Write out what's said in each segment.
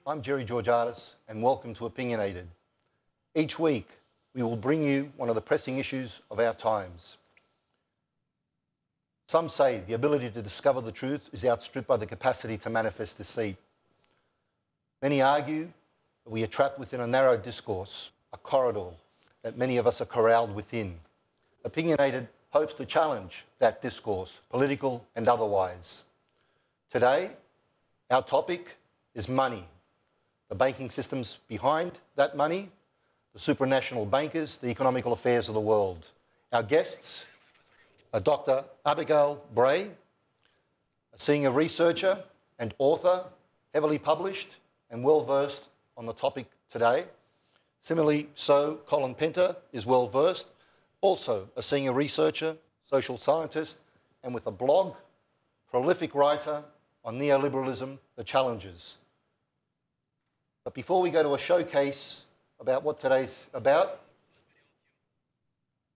I'm Jerry Georgiadis, and welcome to Opininated. Each week, we will bring you one of the pressing issues of our times. Some say the ability to discover the truth is outstripped by the capacity to manifest deceit. Many argue that we are trapped within a narrow discourse, a corridor that many of us are corralled within. Opininated hopes to challenge that discourse, political and otherwise. Today, our topic is money, the banking systems behind that money, the supranational bankers, the economical affairs of the world. Our guests are Dr. Abigail Bray, a senior researcher and author, heavily published and well-versed on the topic today. Similarly, so Colin Penter is well-versed, also a senior researcher, social scientist, and with a blog, prolific writer on neoliberalism, the challenges. But before we go to a showcase about what today's about,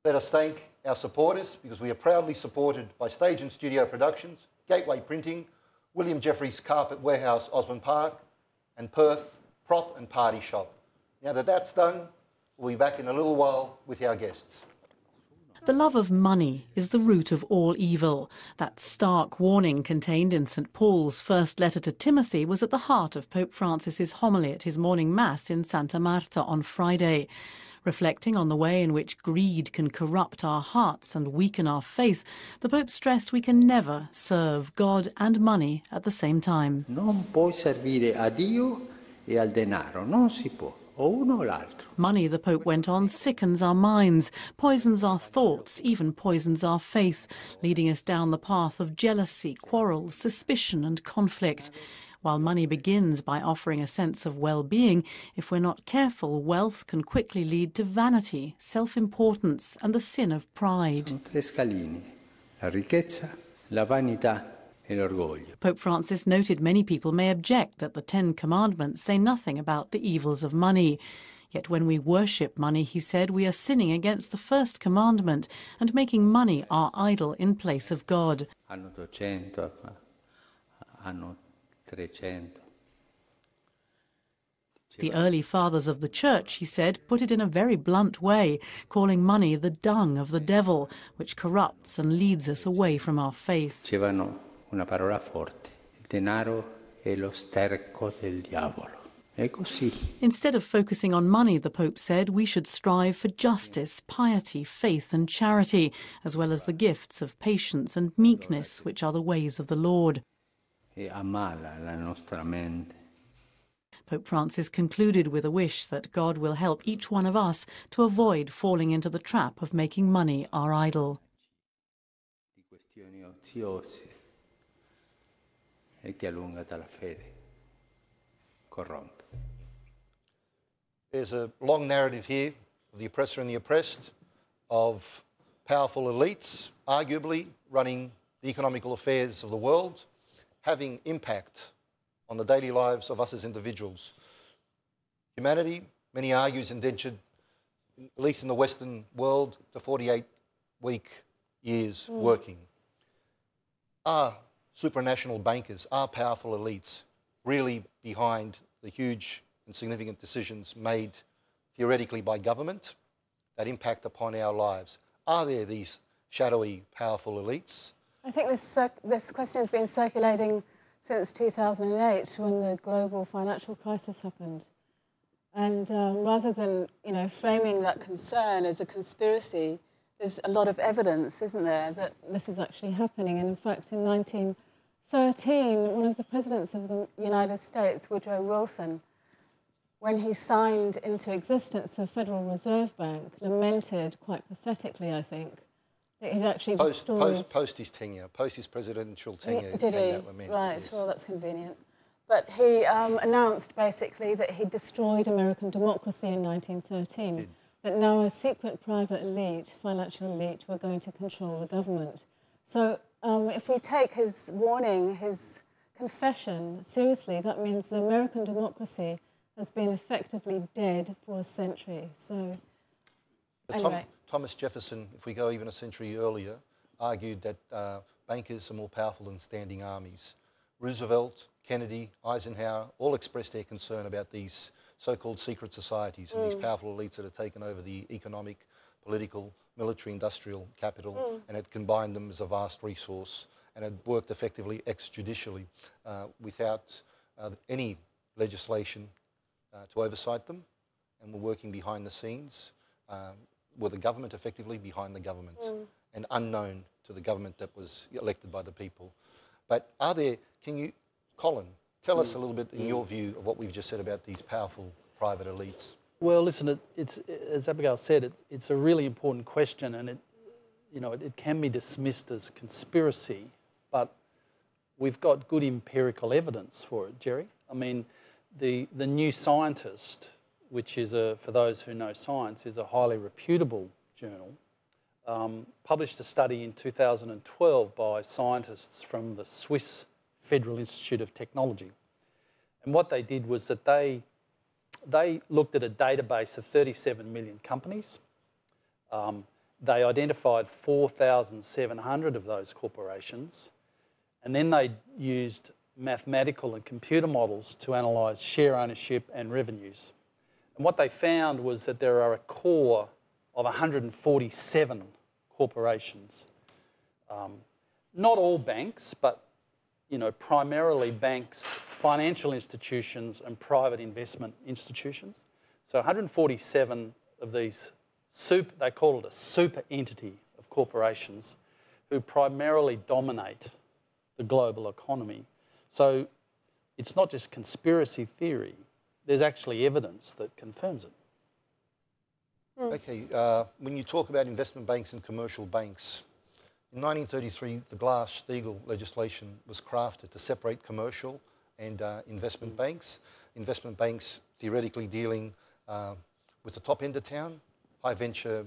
let us thank our supporters, because we are proudly supported by Stage and Studio Productions, Gateway Printing, William Jeffries Carpet Warehouse, Osborne Park, and Perth Prop and Party Shop. Now that that's done, we'll be back in a little while with our guests. The love of money is the root of all evil. That stark warning contained in St. Paul's first letter to Timothy was at the heart of Pope Francis's homily at his morning mass in Santa Marta on Friday. Reflecting on the way in which greed can corrupt our hearts and weaken our faith, the Pope stressed we can never serve God and money at the same time. Non puoi servire a Dio e al denaro, non si può. Money, the Pope went on, sickens our minds, poisons our thoughts, even poisons our faith, leading us down the path of jealousy, quarrels, suspicion and conflict. While money begins by offering a sense of well-being, if we're not careful, wealth can quickly lead to vanity, self-importance and the sin of pride. Sono tre scalini: la ricchezza, la vanità. Pope Francis noted many people may object that the Ten Commandments say nothing about the evils of money. Yet when we worship money, he said, we are sinning against the first commandment and making money our idol in place of God. Hanno 200, hanno 300. The early fathers of the Church, he said, put it in a very blunt way, calling money the dung of the devil, which corrupts and leads us away from our faith. Una parola forte: il denaro è lo sterco del diavolo. È così. Instead of focusing on money, the Pope said, we should strive for justice, piety, faith and charity, as well as the gifts of patience and meekness, which are the ways of the Lord. E ammala la nostra mente. Pope Francis concluded with a wish that God will help each one of us to avoid falling into the trap of making money our idol. Di questioni oziose. E ti allunga dalla fede, corrompe. There's a long narrative here of the oppressor and the oppressed, of powerful elites, arguably running the economical affairs of the world, having impact on the daily lives of us as individuals. Humanity, many argue, is indentured, at least in the Western world, to 48-week years working. Are supranational bankers, are powerful elites really behind the huge and significant decisions made theoretically by government that impact upon our lives? Are there these shadowy, powerful elites? I think this question has been circulating since 2008, when the global financial crisis happened. And rather than, framing that concern as a conspiracy, there's a lot of evidence, isn't there, that this is actually happening. And in fact, in 1913, one of the presidents of the United States, Woodrow Wilson, when he signed into existence the Federal Reserve Bank, lamented quite pathetically, I think, that he'd actually destroyed... Post his tenure, post his presidential tenure. Did he? Right, yes. Well, that's convenient. But he announced, basically, that he destroyed American democracy in 1913, that now a secret private elite, financial elite, were going to control the government. So if we take his warning, his confession, seriously, that means the American democracy has been effectively dead for a century. So, anyway. Thomas Jefferson, if we go even a century earlier, argued that bankers are more powerful than standing armies. Roosevelt, Kennedy, Eisenhower, all expressed their concern about these so-called secret societies and these powerful elites that have taken over the economic, political, military, industrial capital and had combined them as a vast resource and had worked effectively extrajudicially without any legislation to oversight them, and were working behind the scenes, were the government effectively behind the government and unknown to the government that was elected by the people. But are there, can you, Colin, tell us a little bit in your view of what we've just said about these powerful private elites? Well, listen, it's as Abigail said, it's a really important question, and it can be dismissed as conspiracy, but we've got good empirical evidence for it, Jerry. I mean, the New Scientist, which is for those who know science, is a highly reputable journal, published a study in 2012 by scientists from the Swiss Federal Institute of Technology. And what they did was that they looked at a database of 37 million companies. They identified 4,700 of those corporations, and then they used mathematical and computer models to analyse share ownership and revenues. And what they found was that there are a core of 147 corporations. Not all banks, but primarily banks, financial institutions and private investment institutions. So 147 of these they call it a super entity of corporations who primarily dominate the global economy. So it's not just conspiracy theory, there's actually evidence that confirms it. Okay, when you talk about investment banks and commercial banks, in 1933, the GlassSteagall legislation was crafted to separate commercial and investment banks. Investment banks theoretically dealing with the top end of town, high venture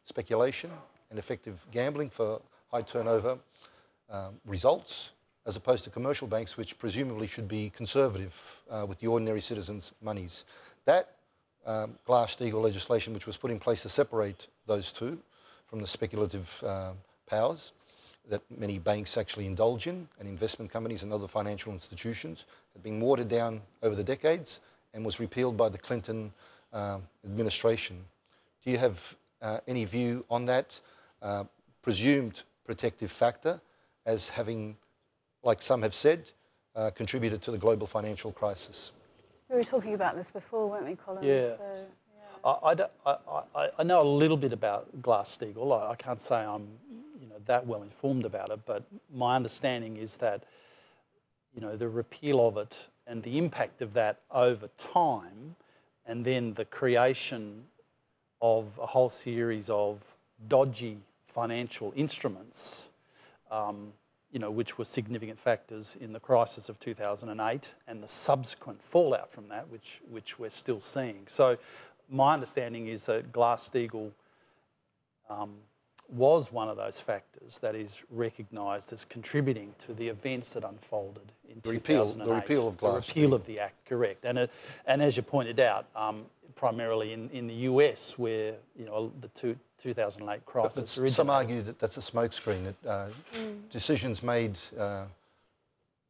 speculation and effective gambling for high turnover results, as opposed to commercial banks, which presumably should be conservative with the ordinary citizens' monies. That GlassSteagall legislation, which was put in place to separate those two from the speculative powers that many banks actually indulge in, and investment companies and other financial institutions, had been watered down over the decades and was repealed by the Clinton administration. Do you have any view on that presumed protective factor as having, like some have said, contributed to the global financial crisis? We were talking about this before, weren't we, Colin? Yeah. So, I know a little bit about GlassSteagall. I can't say I'm that well informed about it, but my understanding is that the repeal of it and the impact of that over time, and then the creation of a whole series of dodgy financial instruments, which were significant factors in the crisis of 2008 and the subsequent fallout from that, which we're still seeing. So my understanding is that GlassSteagall was one of those factors that is recognised as contributing to the events that unfolded in 2008. The repeal of GlassSteagall. The repeal of the Act, correct. And as you pointed out, primarily in the US, where the 2008 crisis originated. Some argue that that's a smokescreen, that decisions made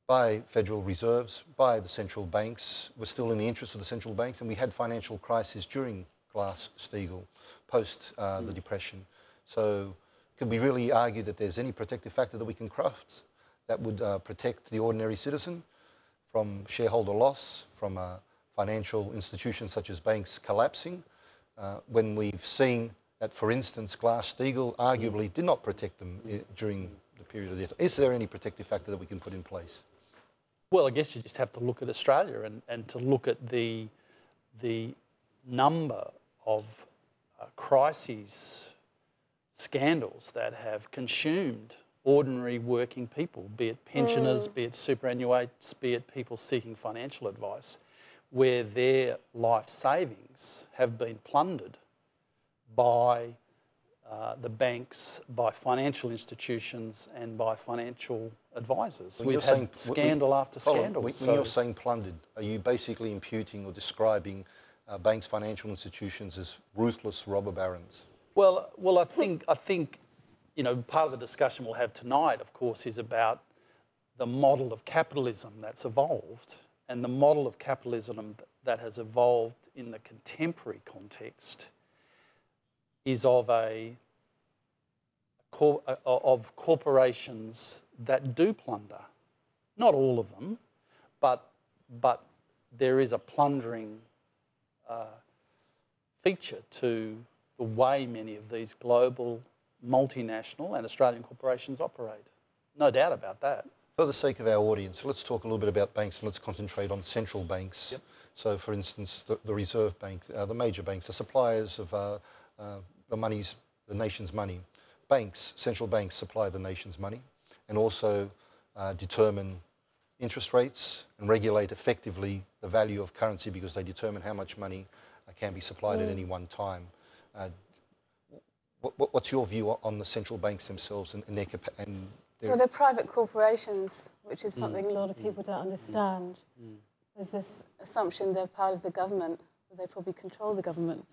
by Federal Reserves, by the central banks, were still in the interest of the central banks, and we had financial crisis during GlassSteagall, post the Depression. So could we really argue that there's any protective factor that we can craft that would protect the ordinary citizen from shareholder loss, from financial institutions such as banks collapsing, when we've seen that, for instance, GlassSteagall arguably did not protect them during the period of the... Is there any protective factor that we can put in place? Well, I guess you just have to look at Australia and to look at the number of crises, scandals that have consumed ordinary working people, be it pensioners, be it superannuates, be it people seeking financial advice, where their life savings have been plundered by the banks, by financial institutions and by financial advisors. We've had scandal after scandal. When you're saying plundered, are you basically imputing or describing banks, financial institutions as ruthless robber barons? Well, I think part of the discussion we'll have tonight, of course, is about the model of capitalism that's evolved, and the model of capitalism that has evolved in the contemporary context is of corporations that do plunder. Not all of them, but there is a plundering feature to the way many of these global, multinational and Australian corporations operate. No doubt about that. For the sake of our audience, let's talk a little bit about banks and let's concentrate on central banks. Yep. So, for instance, the Reserve Bank, the major banks, the suppliers of the nation's money. Banks, central banks supply the nation's money and also determine interest rates and regulate effectively the value of currency because they determine how much money can be supplied at any one time. What's your view on the central banks themselves and their capacity? Well, they're private corporations, which is something a lot of people don't understand. There's this assumption they're part of the government, that they probably control the government.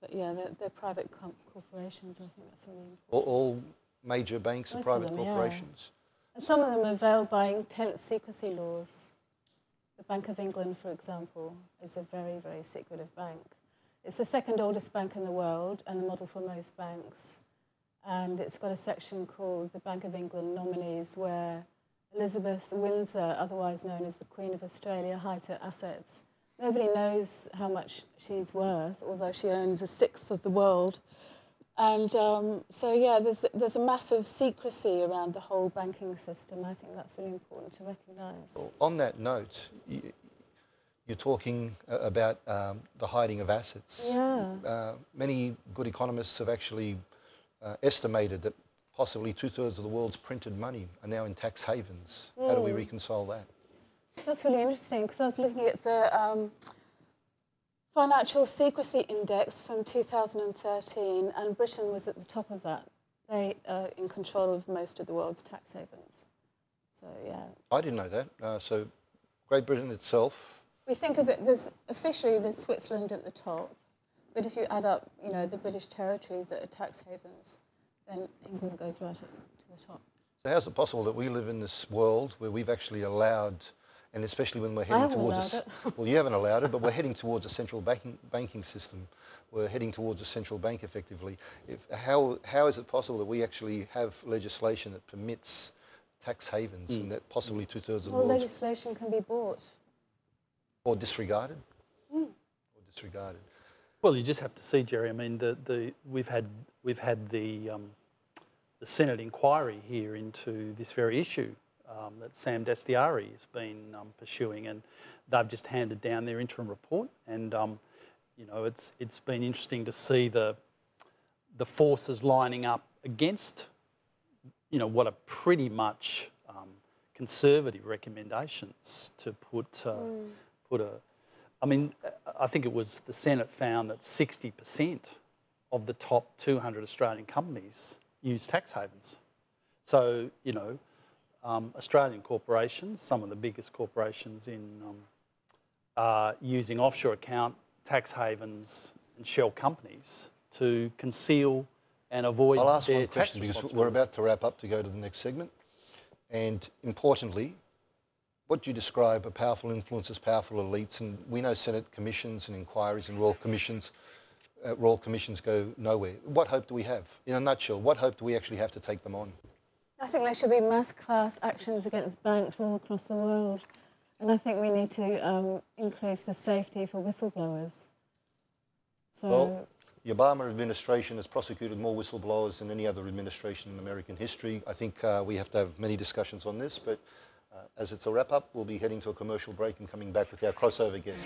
But yeah, they're private corporations. I think that's really important. All major banks are private corporations? Yeah. And some of them are veiled by intense secrecy laws. The Bank of England, for example, is a very, very secretive bank. It's the second oldest bank in the world and the model for most banks. And it's got a section called the Bank of England Nominees where Elizabeth Windsor, otherwise known as the Queen of Australia, hides her assets. Nobody knows how much she's worth, although she owns a sixth of the world. And so, yeah, there's a massive secrecy around the whole banking system. I think that's really important to recognise. Well, on that note, you're talking about the hiding of assets. Yeah. Many good economists have actually estimated that possibly 2/3 of the world's printed money are now in tax havens. How do we reconcile that? That's really interesting because I was looking at the Financial Secrecy Index from 2013 and Britain was at the top of that. They are in control of most of the world's tax havens. So, yeah. I didn't know that. So Great Britain itself... We think of it, officially there's Switzerland at the top, but if you add up, you know, the British territories that are tax havens, then England goes right up to the top. So how's it possible that we live in this world where we've actually allowed, and especially when we're heading towards well, you haven't allowed it, but we're heading towards a central banking system. We're heading towards a central bank effectively. How is it possible that we actually have legislation that permits tax havens and that possibly 2/3 of the world... Well, legislation can be bought. Or disregarded? Or disregarded. Well, you just have to see, Jerry. I mean, we've had the Senate inquiry here into this very issue that Sam Dastyari has been pursuing, and they've just handed down their interim report. And you know, it's been interesting to see the forces lining up against, you know, what are pretty much conservative recommendations to put a. I mean, I think it was the Senate found that 60% of the top 200 Australian companies use tax havens. So, you know, Australian corporations, some of the biggest corporations are using offshore account, tax havens and shell companies to conceal and avoid I'll ask their one tax question because responsibilities. we're about to wrap up to go to the next segment. And importantly, what do you describe are powerful influences, powerful elites? And we know Senate commissions and inquiries and royal commissions go nowhere. What hope do we have? In a nutshell, what hope do we actually have to take them on? I think there should be mass class actions against banks all across the world. And I think we need to increase the safety for whistleblowers. So, well, the Obama administration has prosecuted more whistleblowers than any other administration in American history. I think we have to have many discussions on this, but as it's a wrap-up, we'll be heading to a commercial break and coming back with our crossover guest.